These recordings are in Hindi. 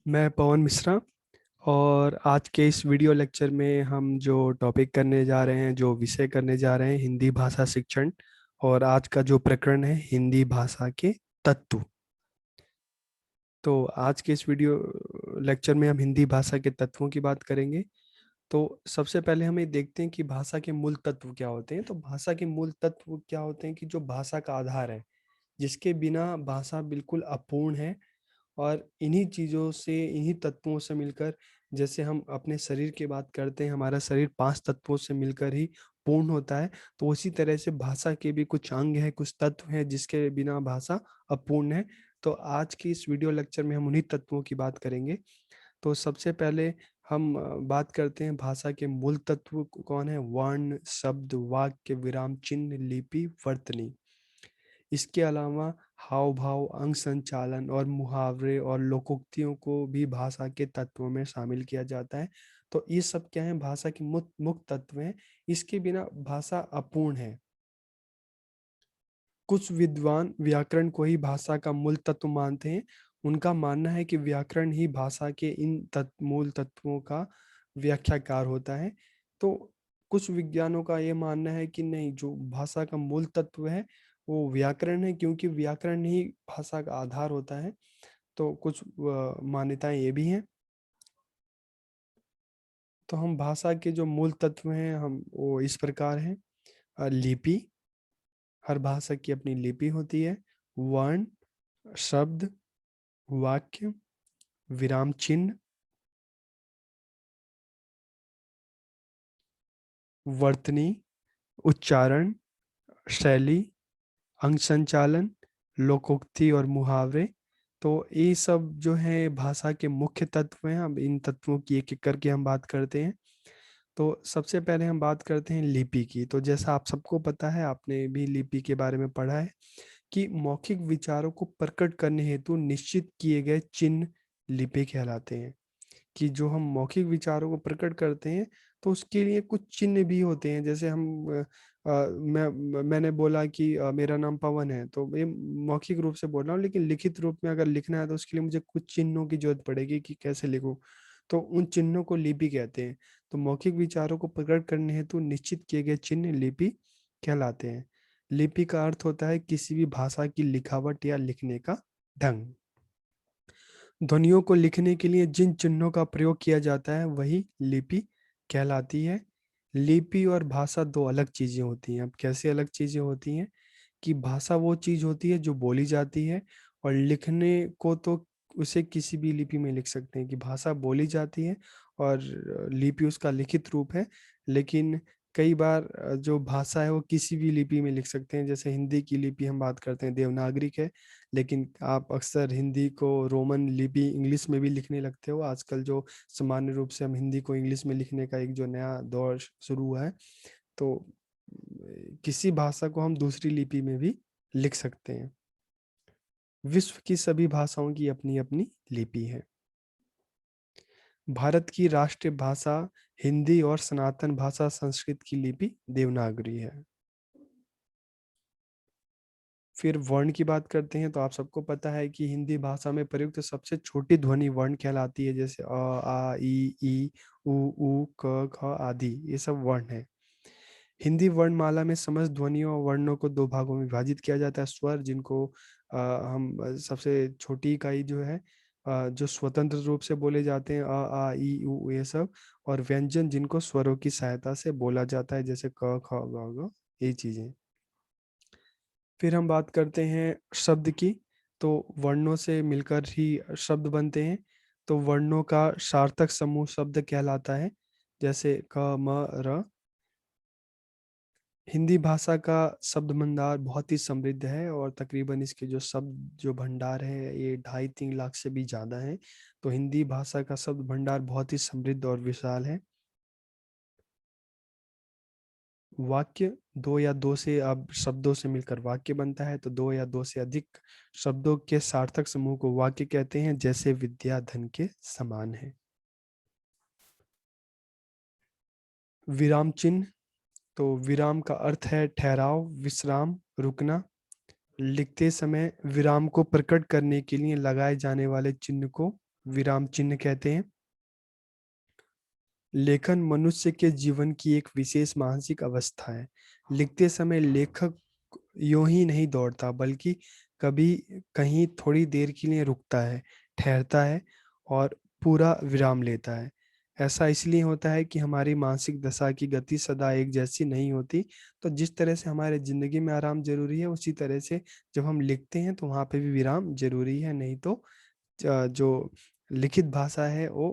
मैं पवन मिश्रा। और आज के इस वीडियो लेक्चर में हम जो टॉपिक करने जा रहे हैं, जो विषय करने जा रहे हैं, हिंदी भाषा शिक्षण। और आज का जो प्रकरण है हिंदी भाषा के तत्व। तो आज के इस वीडियो लेक्चर में हम हिंदी भाषा के तत्वों की बात करेंगे। तो सबसे पहले हम ये देखते हैं कि भाषा के मूल तत्व क्या होते हैं। तो भाषा के मूल तत्व क्या होते हैं कि जो भाषा का आधार है, जिसके बिना भाषा बिल्कुल अपूर्ण है। और इन्हीं चीज़ों से, इन्हीं तत्वों से मिलकर, जैसे हम अपने शरीर की बात करते हैं, हमारा शरीर 5 तत्वों से मिलकर ही पूर्ण होता है। तो उसी तरह से भाषा के भी कुछ अंग हैं, कुछ तत्व हैं जिसके बिना भाषा अपूर्ण है। तो आज की इस वीडियो लेक्चर में हम उन्हीं तत्वों की बात करेंगे। तो सबसे पहले हम बात करते हैं भाषा के मूल तत्व कौन है। वर्ण, शब्द, वाक्य, विराम चिन्ह, लिपि, वर्तनी। इसके अलावा हाव भाव, अंग संचालन और मुहावरे और लोकोक्तियों को भी भाषा के तत्वों में शामिल किया जाता है। तो ये सब क्या है, भाषा के मुख्य तत्व हैं। इसके बिना भाषा अपूर्ण है। कुछ विद्वान व्याकरण को ही भाषा का मूल तत्व मानते हैं। उनका मानना है कि व्याकरण ही भाषा के इन मूल तत्वों का व्याख्याकार होता है। तो कुछ विज्ञानों का ये मानना है कि नहीं, जो भाषा का मूल तत्व है वो व्याकरण है, क्योंकि व्याकरण ही भाषा का आधार होता है। तो कुछ मान्यताएं ये भी हैं। तो हम भाषा के जो मूल तत्व हैं हम वो इस प्रकार हैं। लिपि, हर भाषा की अपनी लिपि होती है। वर्ण, शब्द, वाक्य, विराम चिन्ह, वर्तनी, उच्चारण, शैली, अंग संचालन, लोकोक्ति और मुहावरे। तो ये सब जो है भाषा के मुख्य तत्व हैं। अब इन तत्वों की एक एक करके हम बात करते हैं। तो सबसे पहले हम बात करते हैं लिपि की। तो जैसा आप सबको पता है, आपने भी लिपि के बारे में पढ़ा है कि मौखिक विचारों को प्रकट करने हेतु निश्चित किए गए चिन्ह लिपि कहलाते हैं। कि जो हम मौखिक विचारों को प्रकट करते हैं तो उसके लिए कुछ चिन्ह भी होते हैं। जैसे हम मैंने बोला कि मेरा नाम पवन है, तो ये मौखिक रूप से बोल रहा हूँ, लेकिन लिखित रूप में अगर लिखना है तो उसके लिए मुझे कुछ चिन्हों की जरूरत पड़ेगी कि कैसे लिखूं। तो उन चिन्हों को लिपि कहते हैं। तो मौखिक विचारों को प्रकट करने हेतु निश्चित किए गए चिन्ह लिपि कहलाते हैं। लिपि का अर्थ होता है किसी भी भाषा की लिखावट या लिखने का ढंग। ध्वनियों को लिखने के लिए जिन चिन्हों का प्रयोग किया जाता है वही लिपि कहलाती है। लिपि और भाषा दो अलग चीजें होती हैं। अब कैसे अलग चीजें होती हैं कि भाषा वो चीज होती है जो बोली जाती है, और लिखने को तो उसे किसी भी लिपि में लिख सकते हैं। कि भाषा बोली जाती है और लिपि उसका लिखित रूप है। लेकिन कई बार जो भाषा है वो किसी भी लिपि में लिख सकते हैं। जैसे हिंदी की लिपि हम बात करते हैं, देवनागरिक है। लेकिन आप अक्सर हिंदी को रोमन लिपि इंग्लिश में भी लिखने लगते हो आजकल। जो सामान्य रूप से हम हिंदी को इंग्लिश में लिखने का एक जो नया दौर शुरू हुआ है, तो किसी भाषा को हम दूसरी लिपि में भी लिख सकते हैं। विश्व की सभी भाषाओं की अपनी अपनी लिपि है। भारत की राष्ट्रीय भाषा हिंदी और सनातन भाषा संस्कृत की लिपि देवनागरी है। फिर वर्ण की बात करते हैं। तो आप सबको पता है कि हिंदी भाषा में प्रयुक्त सबसे छोटी ध्वनि वर्ण कहलाती है। जैसे अ, आ, ई, उ, क, ख आदि, ये सब वर्ण है। हिंदी वर्णमाला में समस्त ध्वनियों और वर्णों को दो भागों में विभाजित किया जाता है। स्वर, जिनको हम सबसे छोटी इकाई जो है, जो स्वतंत्र रूप से बोले जाते हैं, आ, ई, उ, ये सब। और व्यंजन, जिनको स्वरों की सहायता से बोला जाता है, जैसे क, ख, ग, घ, ये चीजें। फिर हम बात करते हैं शब्द की। तो वर्णों से मिलकर ही शब्द बनते हैं। तो वर्णों का सार्थक समूह शब्द कहलाता है। जैसे क, म, र। हिंदी भाषा का शब्द भंडार बहुत ही समृद्ध है, और तकरीबन इसके जो शब्द जो भंडार है ये 2.5-3 लाख से भी ज्यादा है। तो हिंदी भाषा का शब्द भंडार बहुत ही समृद्ध और विशाल है। वाक्य, दो या दो से अब शब्दों से मिलकर वाक्य बनता है। तो दो या दो से अधिक शब्दों के सार्थक समूह को वाक्य कहते हैं। जैसे विद्या धन के समान है। विराम चिन्ह। तो विराम का अर्थ है ठहराव, विश्राम, रुकना। लिखते समय विराम को प्रकट करने के लिए लगाए जाने वाले चिन्ह को विराम चिन्ह कहते हैं। लेखन मनुष्य के जीवन की एक विशेष मानसिक अवस्था है। लिखते समय लेखक यूं ही नहीं दौड़ता, बल्कि कभी कहीं थोड़ी देर के लिए रुकता है, ठहरता है और पूरा विराम लेता है। ऐसा इसलिए होता है कि हमारी मानसिक दशा की गति सदा एक जैसी नहीं होती। तो जिस तरह से हमारे जिंदगी में आराम जरूरी है, उसी तरह से जब हम लिखते हैं तो वहां पे भी विराम जरूरी है, नहीं तो जो लिखित भाषा है वो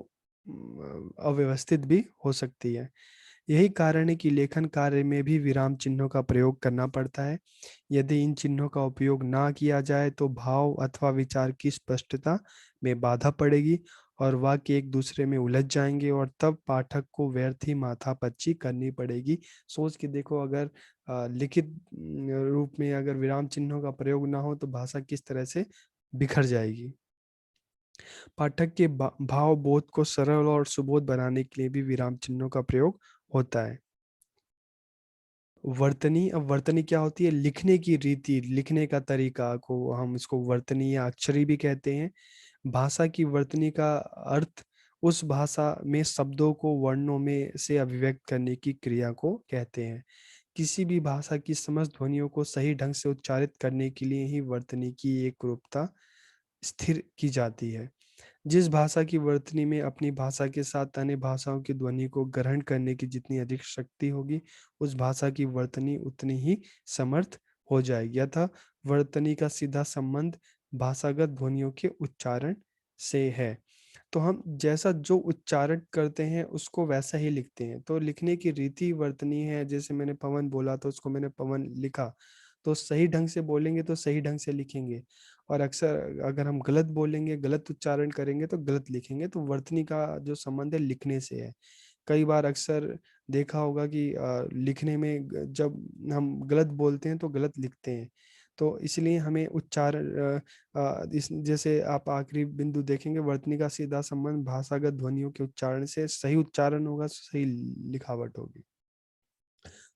अव्यवस्थित भी हो सकती है। यही कारण है कि लेखन कार्य में भी विराम चिन्हों का प्रयोग करना पड़ता है। यदि इन चिन्हों का उपयोग ना किया जाए तो भाव अथवा विचार की स्पष्टता में बाधा पड़ेगी और वाक्य एक दूसरे में उलझ जाएंगे, और तब पाठक को व्यर्थ ही माथापच्ची करनी पड़ेगी। सोच के देखो, अगर लिखित रूप में अगर विराम चिन्हों का प्रयोग ना हो तो भाषा किस तरह से बिखर जाएगी। पाठक के भाव बोध को सरल और सुबोध बनाने के लिए भी विराम चिन्हों का प्रयोग होता है। वर्तनी, अब वर्तनी क्या होती है? लिखने की रीति, लिखने का तरीका को हम इसको वर्तनी या अक्षरी भी कहते हैं। भाषा की वर्तनी का अर्थ उस भाषा में शब्दों को वर्णों में से अभिव्यक्त करने की क्रिया को कहते हैं। किसी भी भाषा की समस्त ध्वनियों को सही ढंग से उच्चारित करने के लिए ही वर्तनी की एक रूपता स्थिर की जाती है। जिस भाषा की वर्तनी में अपनी भाषा के साथ अन्य भाषाओं की ध्वनि को ग्रहण करने की जितनी अधिक शक्ति होगी, उस भाषा की वर्तनी उतनी ही समर्थ हो जाएगी। अतः वर्तनी का सीधा संबंध भाषागत ध्वनियों के उच्चारण से है। तो हम जैसा जो उच्चारण करते हैं उसको वैसा ही लिखते हैं। तो लिखने की रीति वर्तनी है। जैसे मैंने पवन बोला तो उसको मैंने पवन लिखा, तो सही ढंग से बोलेंगे तो सही ढंग से लिखेंगे। और अक्सर अगर हम गलत बोलेंगे, गलत उच्चारण करेंगे तो गलत लिखेंगे। तो वर्तनी का जो संबंध है लिखने से है। कई बार अक्सर देखा होगा कि लिखने में जब हम गलत बोलते हैं तो गलत लिखते हैं। तो इसलिए हमें उच्चारण इस जैसे आप आखिरी बिंदु देखेंगे, वर्तनी का सीधा संबंध भाषागत ध्वनियों के उच्चारण से। सही उच्चारण होगा, सही लिखावट होगी।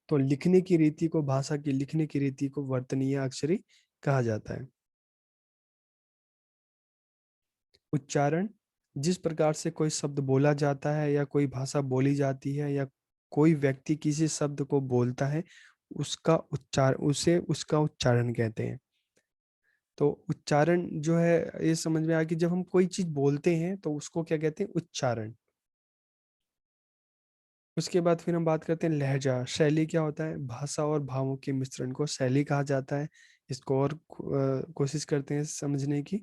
तो लिखने की रीति को, भाषा की लिखने की रीति को वर्तनीय अक्षरी कहा जाता है। उच्चारण, जिस प्रकार से कोई शब्द बोला जाता है या कोई भाषा बोली जाती है या कोई व्यक्ति किसी शब्द को बोलता है, उसका उच्चारण कहते हैं। तो उच्चारण जो है, ये समझ में आया कि जब हम कोई चीज बोलते हैं तो उसको क्या कहते हैं? उच्चारण। उसके बाद फिर हम बात करते हैं लहजा। शैली क्या होता है? भाषा और भावों के मिश्रण को शैली कहा जाता है। इसको और कोशिश करते हैं समझने की,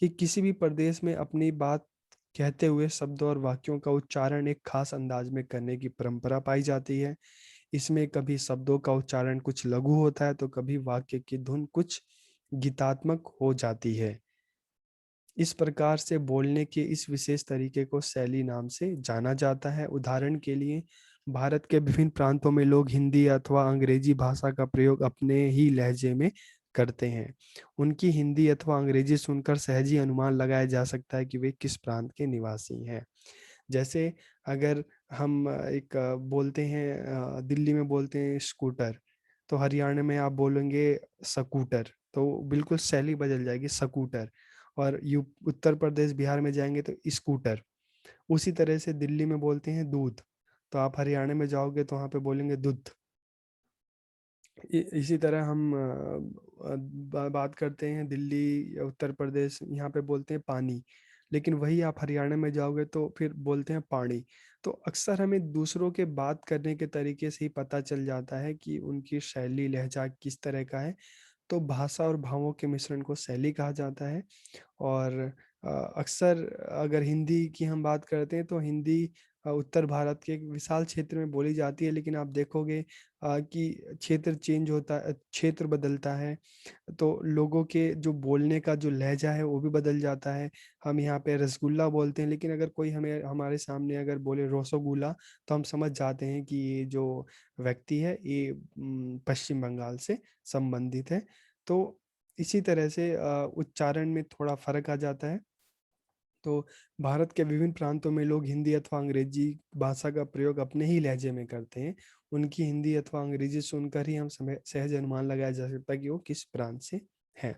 कि किसी भी प्रदेश में अपनी बात कहते हुए शब्दों और वाक्यों का उच्चारण एक खास अंदाज में करने की परंपरा पाई जाती है। इसमें कभी शब्दों का उच्चारण कुछ लघु होता है तो कभी वाक्य की धुन कुछ गीतात्मक हो जाती है। इस प्रकार से बोलने के इस विशेष तरीके को शैली नाम से जाना जाता है। उदाहरण के लिए, भारत के विभिन्न प्रांतों में लोग हिंदी अथवा अंग्रेजी भाषा का प्रयोग अपने ही लहजे में करते हैं। उनकी हिंदी अथवा अंग्रेजी सुनकर सहज ही अनुमान लगाया जा सकता है कि वे किस प्रांत के निवासी हैं। जैसे अगर हम एक बोलते हैं, दिल्ली में बोलते हैं स्कूटर, तो हरियाणा में आप बोलेंगे सकूटर, तो बिल्कुल शैली बदल जाएगी, सकूटर। और यू उत्तर प्रदेश बिहार में जाएंगे तो स्कूटर। उसी तरह से दिल्ली में बोलते हैं दूध, तो आप हरियाणा में जाओगे तो वहाँ पे बोलेंगे दूध। इसी तरह हम बात करते हैं दिल्ली या उत्तर प्रदेश, यहाँ पे बोलते हैं पानी, लेकिन वही आप हरियाणा में जाओगे तो फिर बोलते हैं पानी। तो अक्सर हमें दूसरों के बात करने के तरीके से ही पता चल जाता है कि उनकी शैली, लहजा किस तरह का है। तो भाषा और भावों के मिश्रण को शैली कहा जाता है। और अक्सर अगर हिंदी की हम बात करते हैं तो हिंदी उत्तर भारत के एक विशाल क्षेत्र में बोली जाती है, लेकिन आप देखोगे कि क्षेत्र चेंज होता है, क्षेत्र बदलता है, तो लोगों के जो बोलने का जो लहजा है वो भी बदल जाता है। हम यहाँ पे रसगुल्ला बोलते हैं, लेकिन अगर कोई हमें हमारे सामने अगर बोले रसोगुल्ला, तो हम समझ जाते हैं कि ये जो व्यक्ति है ये पश्चिम बंगाल से संबंधित है। तो इसी तरह से उच्चारण में थोड़ा फर्क आ जाता है। तो भारत के विभिन्न प्रांतों में लोग हिंदी अथवा अंग्रेजी भाषा का प्रयोग अपने ही लहजे में करते हैं। उनकी हिंदी अथवा अंग्रेजी सुनकर ही हम सहज अनुमान लगाया जा सकता है कि वो किस प्रांत से है।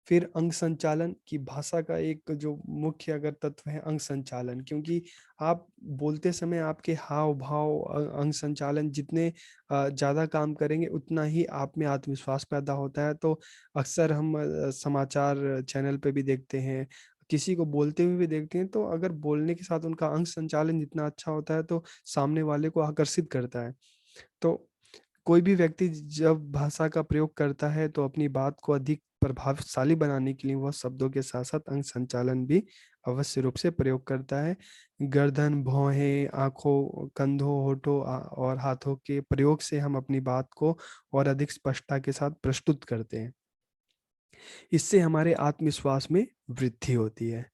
फिर अंग संचालन की भाषा का एक जो मुख्य अगर तत्व है अंग संचालन, क्योंकि आप बोलते समय आपके हाव-भाव अंग संचालन जितने ज़्यादा काम करेंगे उतना ही आप में आत्मविश्वास पैदा होता है। तो अक्सर हम समाचार चैनल पे भी देखते हैं, किसी को बोलते हुए भी देखते हैं, तो अगर बोलने के साथ उनका अंग संचालन जितना अच्छा होता है तो सामने वाले को आकर्षित करता है। तो कोई भी व्यक्ति जब भाषा का प्रयोग करता है तो अपनी बात को अधिक प्रभावशाली बनाने के लिए वह शब्दों के साथ-साथ अंग संचालन भी अवश्य रूप से प्रयोग करता है। गर्दन, भौहें, आँखों, कंधों, होठों और हाथों के प्रयोग से हम अपनी बात को और अधिक स्पष्टता के साथ प्रस्तुत करते हैं। इससे हमारे आत्मविश्वास में वृद्धि होती है।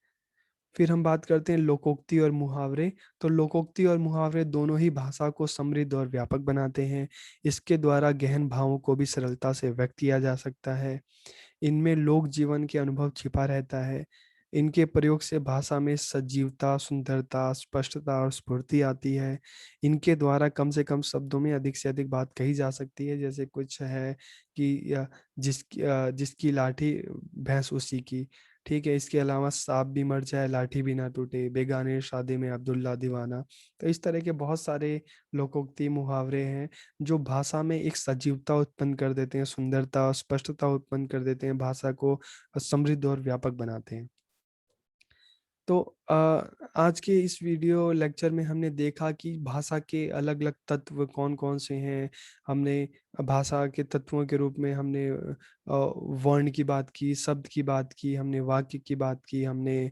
फिर हम बात करते हैं लोकोक्ति और मुहावरे। तो लोकोक्ति और मुहावरे दोनों ही भाषा को समृद्ध और व्यापक बनाते हैं। इसके द्वारा गहन भावों को भी सरलता से व्यक्त किया जा सकता है। इनमें लोक जीवन के अनुभव छिपा रहता है। इनके प्रयोग से भाषा में सजीवता, सुंदरता, स्पष्टता और स्फूर्ति आती है। इनके द्वारा कम से कम शब्दों में अधिक से अधिक बात कही जा सकती है। जैसे कुछ है कि जिसकी लाठी भैंस उसी की, ठीक है? इसके अलावा साँप भी मर जाए लाठी भी ना टूटे, बेगाने शादी में अब्दुल्ला दीवाना। तो इस तरह के बहुत सारे लोकोक्ति, मुहावरे हैं जो भाषा में एक सजीवता उत्पन्न कर देते हैं, सुंदरता और स्पष्टता उत्पन्न कर देते हैं, भाषा को समृद्ध और व्यापक बनाते हैं। तो आज के इस वीडियो लेक्चर में हमने देखा कि भाषा के अलग-अलग तत्व कौन-कौन से हैं। हमने भाषा के तत्वों के रूप में हमने वर्ण की बात की, शब्द की बात की, हमने वाक्य की बात की, हमने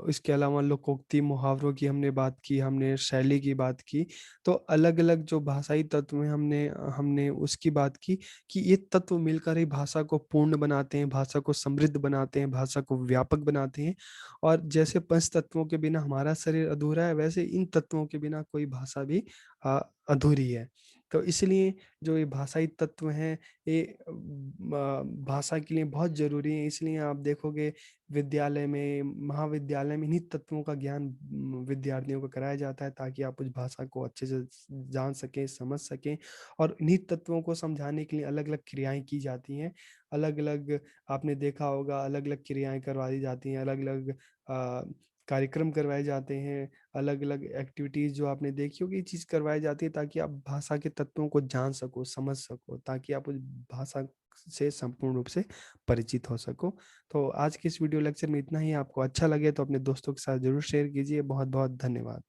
इसके अलावा लोकोक्ति, मुहावरों की हमने बात की, हमने शैली की बात की। तो अलग-अलग जो भाषाई तत्व हैं हमने हमने उसकी बात की कि ये तत्व मिलकर ही भाषा को पूर्ण बनाते हैं, भाषा को समृद्ध बनाते हैं, भाषा को व्यापक बनाते हैं। और जैसे पंच तत्वों के बिना हमारा शरीर अधूरा है, वैसे इन तत्वों के बिना कोई भाषा भी अधूरी है। तो इसलिए जो ये भाषाई तत्व हैं, ये भाषा के लिए बहुत ज़रूरी हैं। इसलिए आप देखोगे विद्यालय में, महाविद्यालय में इन्हीं तत्वों का ज्ञान विद्यार्थियों को कराया जाता है ताकि आप उस भाषा को अच्छे से जान सकें, समझ सकें। और इन्हीं तत्वों को समझाने के लिए अलग-अलग क्रियाएँ की जाती हैं। अलग-अलग आपने देखा होगा अलग-अलग क्रियाएँ करवाई जाती हैं, अलग-अलग कार्यक्रम करवाए जाते हैं, अलग-अलग एक्टिविटीज़ जो आपने देखी होगी, ये चीज़ करवाई जाती है ताकि आप भाषा के तत्वों को जान सको, समझ सको, ताकि आप उस भाषा से संपूर्ण रूप से परिचित हो सको। तो आज के इस वीडियो लेक्चर में इतना ही। आपको अच्छा लगे तो अपने दोस्तों के साथ ज़रूर शेयर कीजिए। बहुत-बहुत धन्यवाद।